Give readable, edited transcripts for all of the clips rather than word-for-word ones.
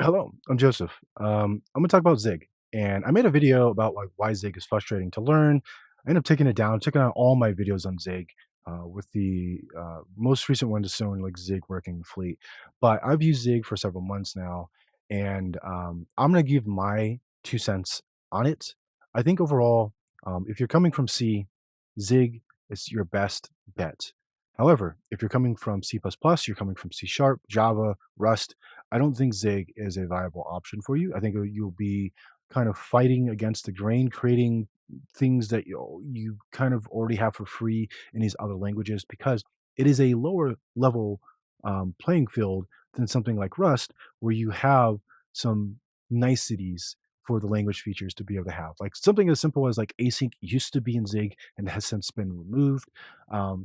Hello, I'm Joseph. I'm gonna talk about Zig, and I made a video about like why Zig is frustrating to learn. I ended up taking it down, checking out all my videos on Zig, with the most recent one just showing like Zig working Fleet. But I've used Zig for several months now, and I'm gonna give my 2 cents on it. I think overall, if you're coming from C, Zig is your best bet. However, if you're coming from C++, you're coming from C Sharp, Java, Rust, I don't think Zig is a viable option for you. I think you'll be kind of fighting against the grain, creating things that you kind of already have for free in these other languages because it is a lower level playing field than something like Rust, where you have some niceties for the language features to be able to have. Like something as simple as like async used to be in Zig and has since been removed.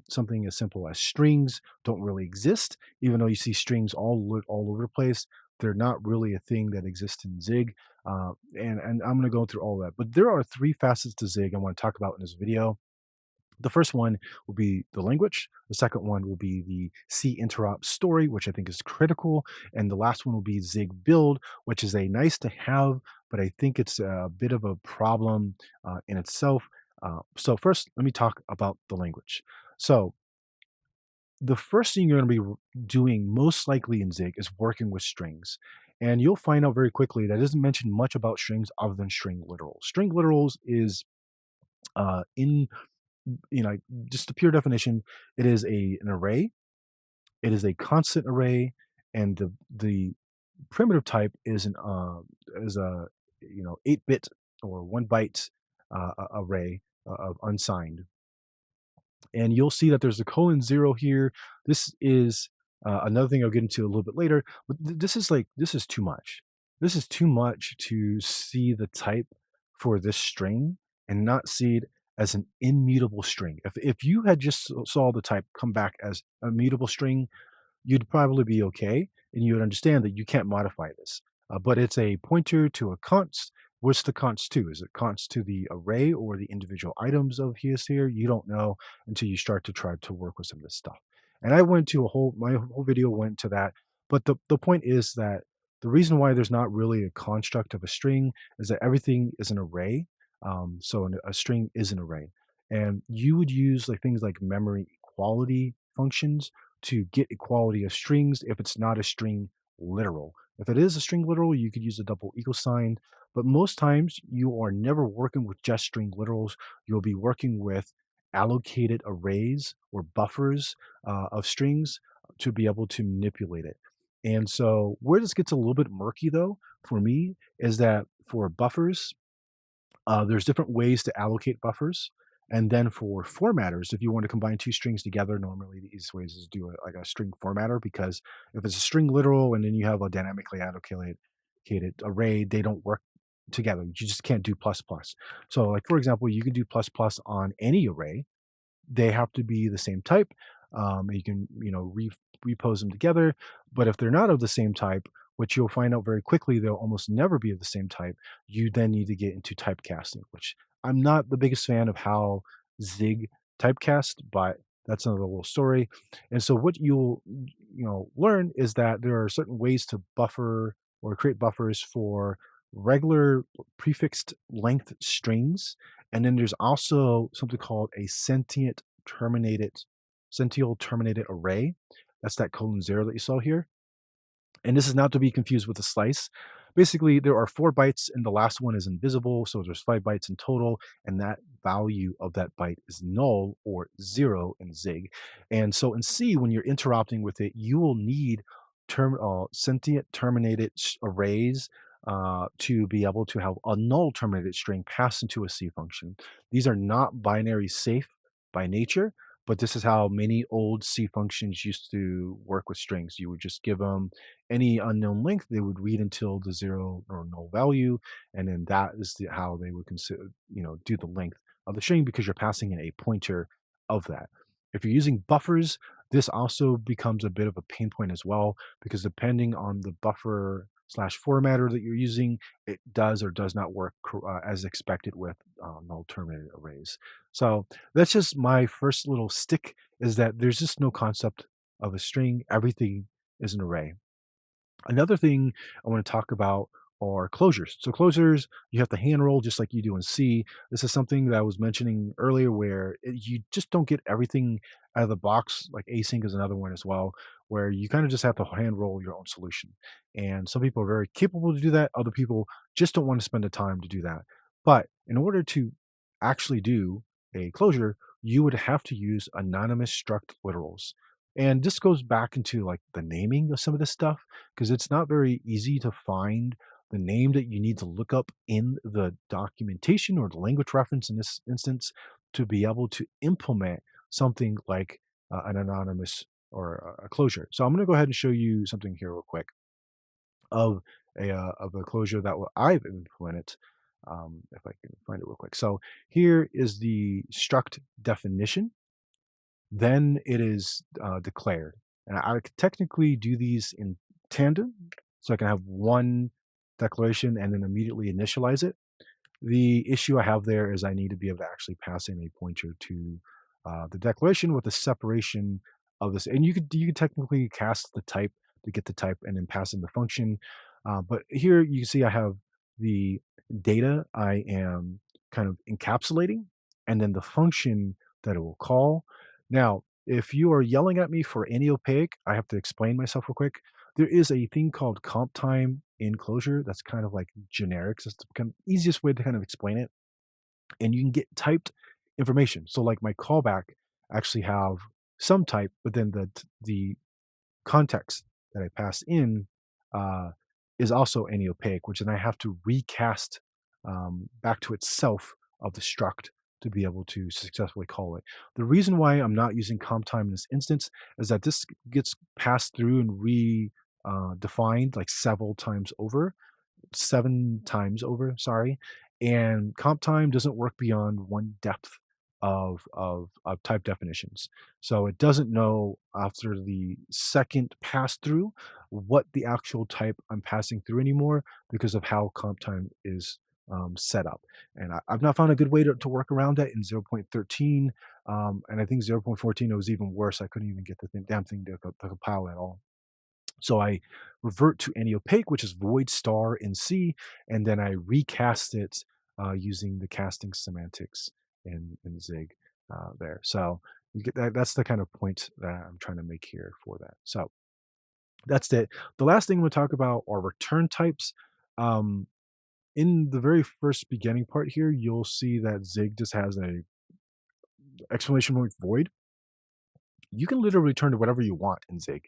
Something as simple as strings don't really exist, even though you see strings all over the place. They're not really a thing that exists in Zig, and I'm going to go through all that. But there are three facets to Zig I want to talk about in this video. The first one will be the language. The second one will be the C interop story, which I think is critical. And the last one will be Zig build, which is a nice to have, but I think it's a bit of a problem in itself. So, first, let me talk about the language. So, the first thing you're going to be doing most likely in Zig is working with strings. And you'll find out very quickly that it doesn't mention much about strings other than string literals. String literals is in you know just the pure definition. It is an array. It is a constant array, and the primitive type is a 8-bit or 1 byte array of unsigned, and you'll see that there's a colon zero here. This is another thing I'll get into a little bit later, but this is too much. This is too much to see the type for this string and not see it as an immutable string. If you had just saw the type come back as a mutable string, you'd probably be okay, and you would understand that you can't modify this. But it's a pointer to a const. What's the const to? Is it const to the array or the individual items of his here? You don't know until you start to try to work with some of this stuff. And I went to my whole video went to that. But the point is that the reason why there's not really a construct of a string is that everything is an array. A string is an array. And you would use like things like memory equality functions to get equality of strings if it's not a string literal. If it is a string literal, you could use a double equal sign, but most times you are never working with just string literals. You'll be working with allocated arrays or buffers of strings to be able to manipulate it. And so, where this gets a little bit murky, though, for me, is that for buffers, there's different ways to allocate buffers. And then for formatters, if you want to combine two strings together, normally the easiest ways is do like a string formatter, because if it's a string literal and then you have a dynamically allocated array, they don't work together. You just can't do plus plus. So, like for example, you can do plus plus on any array. They have to be the same type. You can, repose them together. But if they're not of the same type, which you'll find out very quickly, they'll almost never be of the same type. You then need to get into typecasting, which I'm not the biggest fan of how Zig typecast, but that's another little story. And so what you'll learn is that there are certain ways to buffer or create buffers for regular prefixed length strings, and then there's also something called a sentient terminated array. That's that colon zero that you saw here. And this is not to be confused with a slice. Basically, there are 4 bytes and the last one is invisible. So there's 5 bytes in total. And that value of that byte is null or zero in Zig. And so in C, when you're interrupting with it, you will need sentient terminated arrays to be able to have a null terminated string passed into a C function. These are not binary safe by nature, but this is how many old C functions used to work with strings. You would just give them any unknown length, they would read until the zero or null value, and then that is how they would consider, do the length of the string because you're passing in a pointer of that. If you're using buffers, this also becomes a bit of a pain point as well, because depending on the buffer slash formatter that you're using, it does or does not work as expected with null terminated arrays. So that's just my first little stick, is that there's just no concept of a string. Everything is an array. Another thing I want to talk about are closures. So closures, you have to hand roll just like you do in C. This is something that I was mentioning earlier where you just don't get everything out of the box. Like async is another one as well, where you kind of just have to hand roll your own solution. And some people are very capable to do that. Other people just don't want to spend the time to do that. But in order to actually do a closure, you would have to use anonymous struct literals. And this goes back into like the naming of some of this stuff because it's not very easy to find the name that you need to look up in the documentation or the language reference in this instance to be able to implement something like an anonymous or a closure. So I'm going to go ahead and show you something here real quick of a closure that I've implemented. If I can find it real quick. So here is the struct definition, then it is, declared. And I could technically do these in tandem, so I can have one declaration and then immediately initialize it. The issue I have there is I need to be able to actually pass in a pointer to, the declaration with the separation of this, and you could technically cast the type to get the type and then pass in the function, but here you can see I have the data I am kind of encapsulating, and then the function that it will call. Now, if you are yelling at me for any opaque, I have to explain myself real quick. There is a thing called comp time in Clojure that's kind of like generic. So it's the kind of easiest way to kind of explain it. And you can get typed information. So like my callback actually have some type, but then the context that I pass in uh, is also any opaque, which then I have to recast back to itself of the struct to be able to successfully call it. The reason why I'm not using comp time in this instance is that this gets passed through and defined like several times over 7 times over, sorry, and comp time doesn't work beyond 1 depth of type definitions. So it doesn't know after the second pass through what the actual type I'm passing through anymore because of how comp time is, set up. And I've not found a good way to work around that in 0.13, and I think 0.14 it was even worse. I couldn't even get the damn thing to compile at all. So I revert to any opaque, which is void star in C, and then I recast it using the casting semantics in Zig there. So you get that, that's the kind of point that I'm trying to make here for that. So that's it. The last thing we'll talk about are return types. Um, in the very first beginning part here, you'll see that Zig just has a exclamation point void. You can literally return to whatever you want in Zig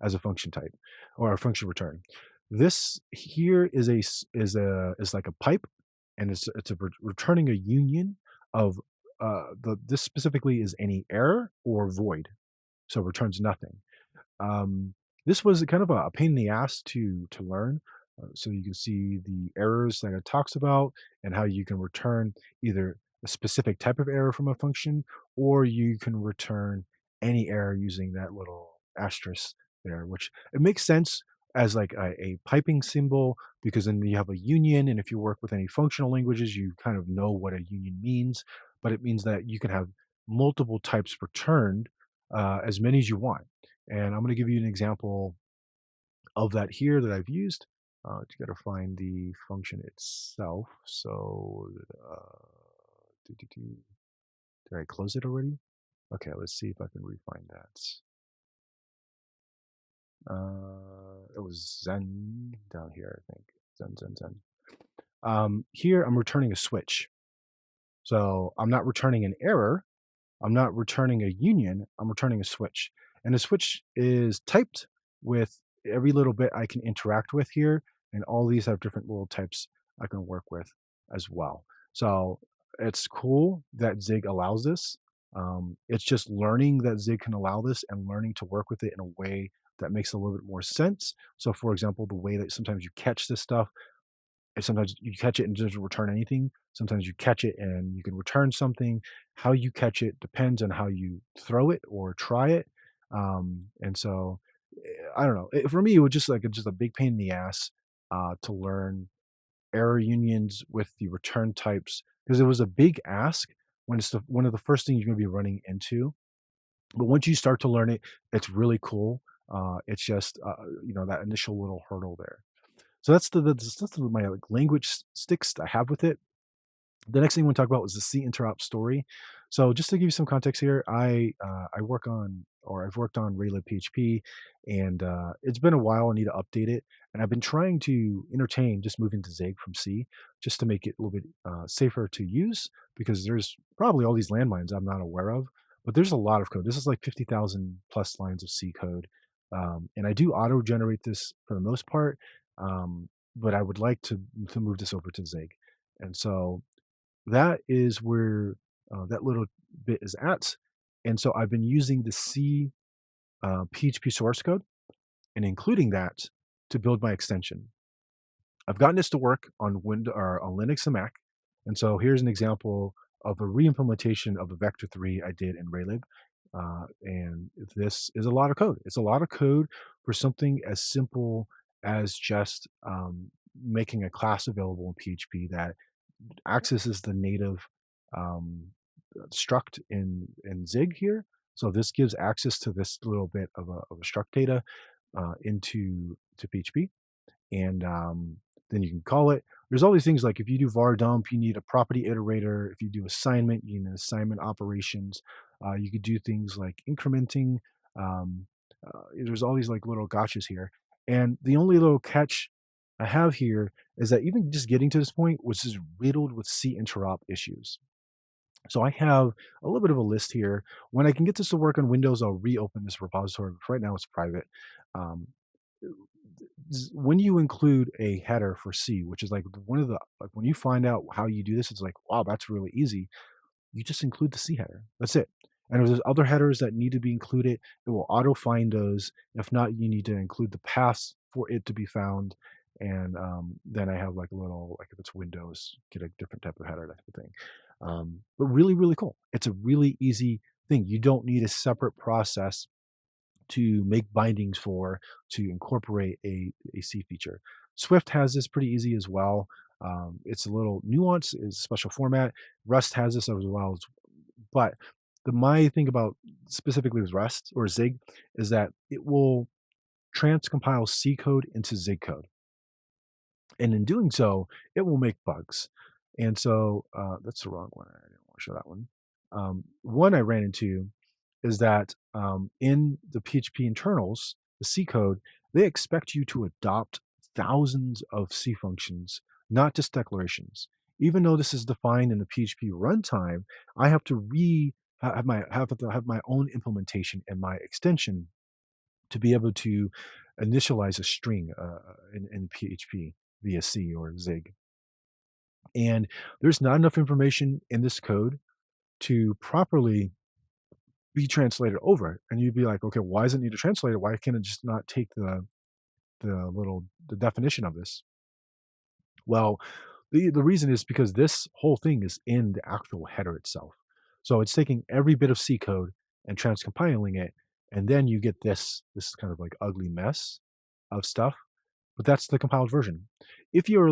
as a function type or a function return. This here is is like a pipe, and it's returning a union of the this specifically is any error or void, so it returns nothing. Um, this was kind of a pain in the ass to learn. So you can see the errors that it talks about and how you can return either a specific type of error from a function, or you can return any error using that little asterisk there, which it makes sense as like a piping symbol because then you have a union, and if you work with any functional languages, you kind of know what a union means. But it means that you can have multiple types returned, as many as you want. And I'm going to give you an example of that here that I've used. You got to find the function itself. So, did I close it already? Okay, let's see if I can refine that. It was Zen down here, I think. Zen, Zen, Zen. Here I'm returning a switch. So I'm not returning an error. I'm not returning a union, I'm returning a switch. And the switch is typed with every little bit I can interact with here, and all these have different little types I can work with as well. So it's cool that Zig allows this. It's just learning that Zig can allow this and learning to work with it in a way that makes a little bit more sense. So, for example, the way that sometimes you catch this stuff and sometimes you catch it and it doesn't return anything. Sometimes you catch it and you can return something. How you catch it depends on how you throw it or try it. And so I don't know. For me, it was just like just a big pain in the ass to learn error unions with the return types because it was a big ask when it's one of the first things you're going to be running into. But once you start to learn it, it's really cool. It's just that initial little hurdle there. So that's my like language sticks I have with it. The next thing I want to talk about was the C interop story. So just to give you some context here, I work on or I've worked on Raylib PHP, and it's been a while. I need to update it, and I've been trying to entertain just moving to Zig from C, just to make it a little bit safer to use because there's probably all these landmines I'm not aware of, but there's a lot of code. This is like 50,000 plus lines of C code, and I do auto generate this for the most part, but I would like to move this over to Zig, and so that is where, that little bit is at, and so I've been using the C, PHP source code and including that to build my extension. I've gotten this to work on or on Linux and Mac, and so here's an example of a reimplementation of a vector 3 I did in Raylib, and this is a lot of code. It's a lot of code for something as simple as just, making a class available in PHP that accesses the native um, struct in Zig here. So this gives access to this little bit of a struct data into PHP, and then you can call it. There's all these things like if you do var dump, you need a property iterator. If you do assignment, you need assignment operations. You could do things like incrementing. Um, there's all these like little gotchas here, and the only little catch I have here is that even just getting to this point was just riddled with C interop issues. So I have a little bit of a list here. When I can get this to work on Windows, I'll reopen this repository. But right now, it's private. Um, when you include a header for C, which is like one of the like when you find out how you do this, it's like wow, that's really easy. You just include the C header. That's it. And if there's other headers that need to be included, it will auto find those. If not, you need to include the paths for it to be found. And then I have like a little, like if it's Windows, get a different type of header, that type of thing. But really, really cool. It's a really easy thing. You don't need a separate process to make bindings for to incorporate a C feature. Swift has this pretty easy as well. It's a little nuanced, is special format. Rust has this as well, but my thing about specifically with Rust or Zig is that it will transcompile C code into Zig code, and in doing so, it will make bugs. And so that's the wrong one. I didn't want to show that one. One I ran into is that in the PHP internals, the C code, they expect you to adopt thousands of C functions, not just declarations. Even though this is defined in the PHP runtime, I have to have my own implementation and my extension to be able to initialize a string in PHP via C or Zig. And there's not enough information in this code to properly be translated over. And you'd be like, okay, why does it need a translator? Why can't it just not take the definition of this? Well, the reason is because this whole thing is in the actual header itself. So it's taking every bit of C code and transcompiling it, and then you get this kind of like ugly mess of stuff. But that's the compiled version. If you're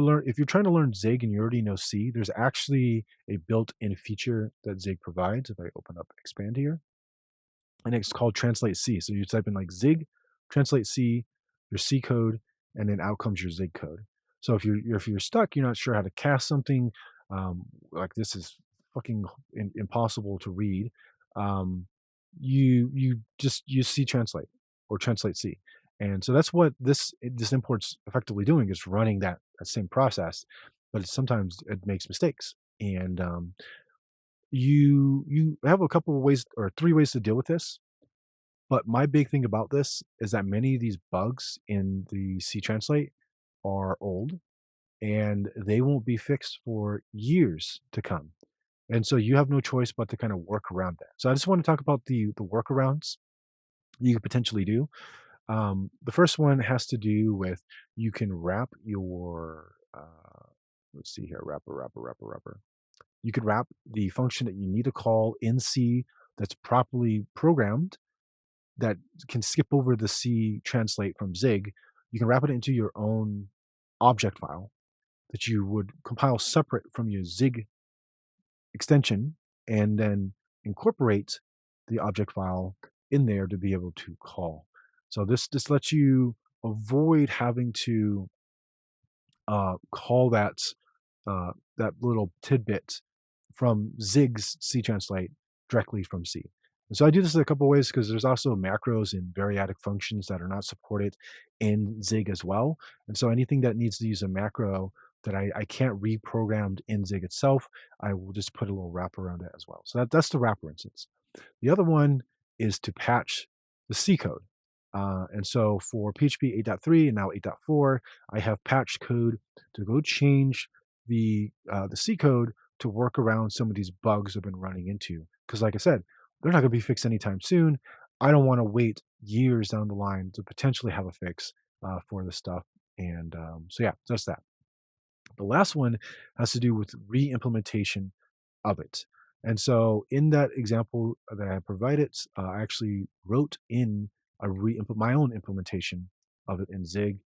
trying to learn Zig and you already know C, there's actually a built-in feature that Zig provides. If I open up expand here, and it's called translate C. So you type in like Zig, translate C, your C code, and then out comes your Zig code. So if you're stuck, you're not sure how to cast something, like this is fucking impossible to read. Um, you just use C translate or translate C, and so that's what this import's effectively doing is running that same process, but sometimes it makes mistakes, and you have a couple of ways or three ways to deal with this, but my big thing about this is that many of these bugs in the C translate are old and they won't be fixed for years to come. And so you have no choice but to kind of work around that. So I just want to talk about the workarounds you could potentially do. The first one has to do with you can wrap your let's see here, wrapper. You could wrap the function that you need to call in C that's properly programmed that can skip over the C translate from Zig. You can wrap it into your own object file that you would compile separate from your Zig extension and then incorporate the object file in there to be able to call. So this lets you avoid having to call that little tidbit from Zig's C translate directly from C. And so I do this in a couple ways because there's also macros and variadic functions that are not supported in Zig as well. And so anything that needs to use a macro that I can't reprogram in Zig itself, I will just put a little wrapper around it as well. So that's the wrapper instance. The other one is to patch the C code. And so for PHP 8.3 and now 8.4, I have patch code to go change the C code to work around some of these bugs I've been running into. Because, like I said, they're not going to be fixed anytime soon. I don't want to wait years down the line to potentially have a fix for this stuff. And so, yeah, just that. The last one has to do with re-implementation of it. And so in that example that I provided, I actually wrote in my own implementation of it in Zig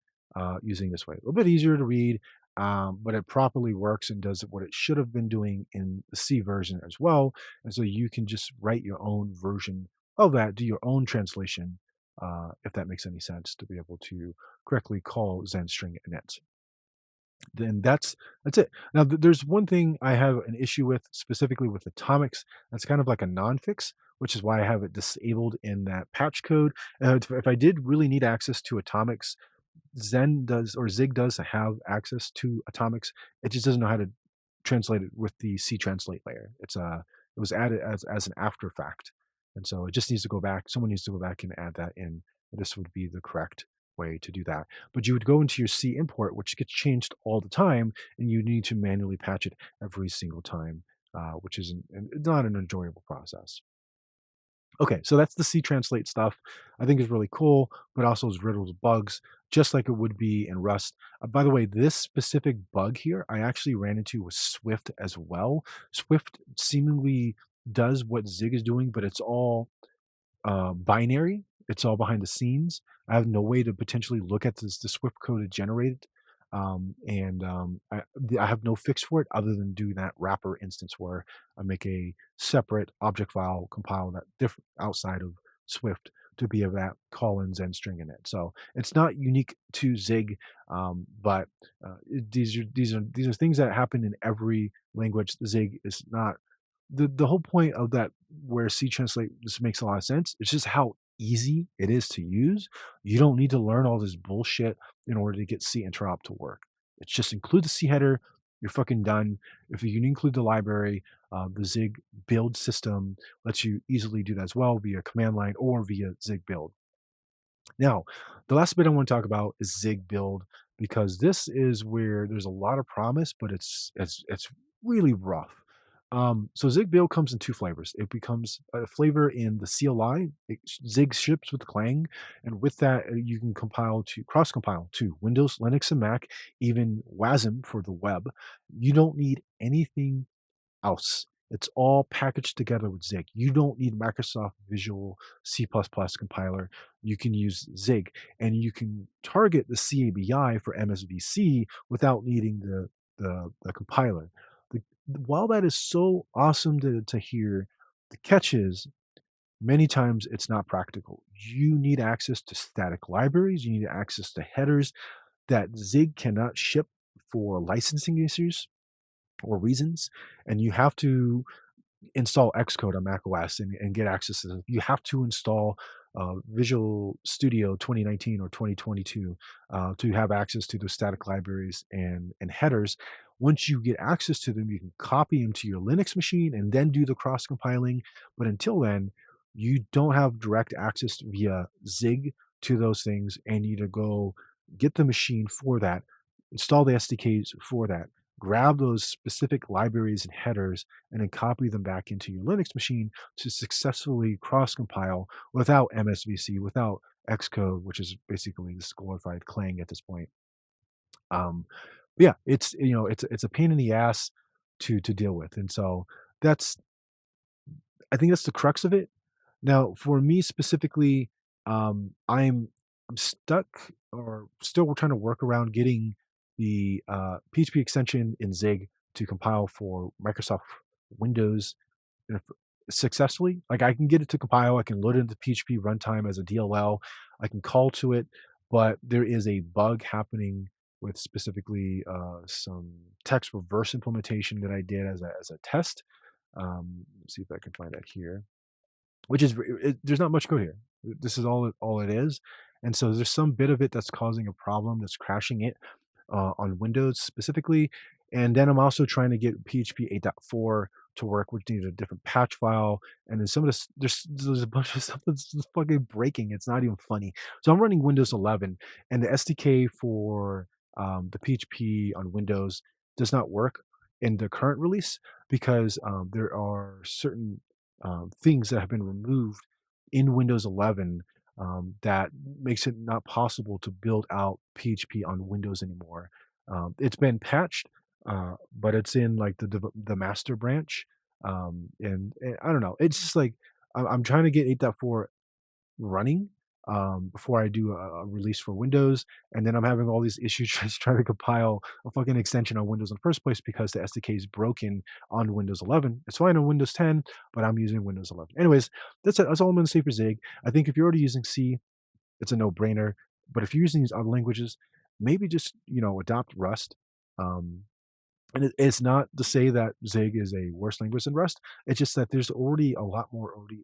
using this way. A little bit easier to read, but it properly works and does what it should have been doing in the C version as well. And so you can just write your own version of that, do your own translation, if that makes any sense, to be able to correctly call Zen string init. Then that's it. Now, there's one thing I have an issue with, specifically with atomics. That's kind of like a non-fix, which is why I have it disabled in that patch code. If I did really need access to atomics, Zen does or Zig does have access to atomics. It just doesn't know how to translate it with the C translate layer. It was added as an after fact, and so it just needs to go back. Someone needs to go back and add that in. This would be the correct way to do that. But you would go into your C import, which gets changed all the time, and you need to manually patch it every single time, which isn't not an enjoyable process. Okay, so that's the C translate stuff. I think is really cool, but also is riddled with bugs, just like it would be in Rust. By the way, this specific bug here, I actually ran into with Swift as well. Swift seemingly does what Zig is doing, but it's all binary. It's all behind the scenes. I have no way to potentially look at the Swift code it generated, I have no fix for it other than do that wrapper instance where I make a separate object file, compile that different outside of Swift to be of that call in Zen string in it. So it's not unique to Zig, but these are things that happen in every language. Zig is not the whole point of that where C translate just makes a lot of sense. It's just how easy it is to use. You don't need to learn all this bullshit in order to get C interop to work. It's just include the C header, you're fucking done. If you can include the library, the Zig build system lets you easily do that as well via command line or via Zig build. Now, the last bit I want to talk about is Zig build because this is where there's a lot of promise, but it's really rough. So Zig build comes in two flavors. It becomes a flavor in the CLI. Zig ships with Clang, and with that, you can compile to cross compile to Windows, Linux, and Mac, even WASM for the web. You don't need anything else. It's all packaged together with Zig. You don't need Microsoft Visual C++ compiler. You can use Zig, and you can target the CABI for MSVC without needing the compiler. While that is so awesome to hear, the catch is many times it's not practical. You need access to static libraries. You need access to headers that Zig cannot ship for licensing issues or reasons, and you have to install Xcode on macOS and get access to them. You have to install Visual Studio 2019 or 2022 to have access to those static libraries and headers. Once you get access to them, you can copy them to your Linux machine and then do the cross compiling. But until then, you don't have direct access via Zig to those things, and you need to go get the machine for that, install the SDKs for that, grab those specific libraries and headers, and then copy them back into your Linux machine to successfully cross compile without MSVC, without Xcode, which is basically this glorified Clang at this point. Um, but yeah, it's a pain in the ass to deal with, and so that's I think that's the crux of it. Now, for me specifically, I'm stuck or still trying to work around getting the PHP extension in Zig to compile for Microsoft Windows successfully. Like, I can get it to compile, I can load it into PHP runtime as a DLL, I can call to it, but there is a bug happening with specifically, some text reverse implementation that I did as a test. Let's see if I can find that here, which is there's not much code here. This is all it is, and so there's some bit of it that's causing a problem that's crashing it, on Windows specifically. And then I'm also trying to get PHP 8.4 to work, which needs a different patch file. And then some of this, there's a bunch of stuff that's just fucking breaking. It's not even funny. So I'm running Windows 11, and the SDK for the PHP on Windows does not work in the current release because there are certain things that have been removed in Windows 11 that makes it not possible to build out PHP on Windows anymore. It's been patched, but it's in like the master branch, and I don't know. It's just like I'm trying to get 8.4 running before I do a release for Windows, and then I'm having all these issues just trying to compile a fucking extension on Windows in the first place because the SDK is broken on Windows 11. It's fine on Windows 10, but I'm using Windows 11. Anyways, that's it. That's all I'm going to say for Zig. I think if you're already using C, it's a no-brainer. But if you're using these other languages, maybe just adopt Rust. Um, and it's not to say that Zig is a worse language than Rust. It's just that there's already a lot more already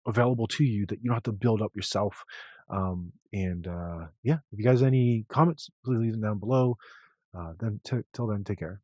available to you that you don't have to build up yourself. And yeah, if you guys have any comments, please leave them down below. Then till then, take care.